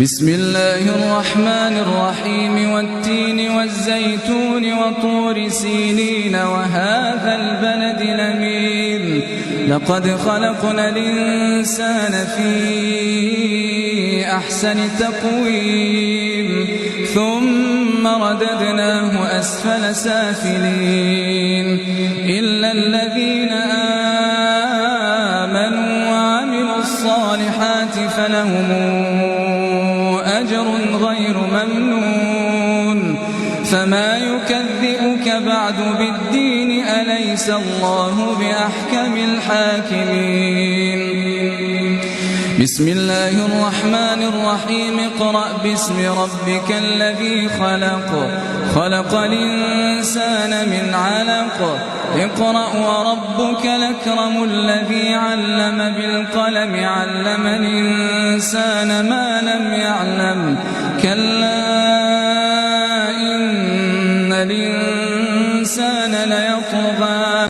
بسم الله الرحمن الرحيم والتين والزيتون وطور سينين وهذا البلد الأمين لقد خلقنا الإنسان في أحسن تقويم ثم رددناه أسفل سافلين إلا الذين آمنوا وعملوا الصالحات فلهم أجر غير ممنون فما يكذبك بعد بالدين أليس الله بأحكم الحاكمين بسم الله الرحمن الرحيم اقرأ باسم ربك الذي خلق خلق الإنسان من علق اقرأ وربك الأكرم الذي علم بالقلم علم الإنسان ما لم يعلم كلا إن الإنسان ليطغى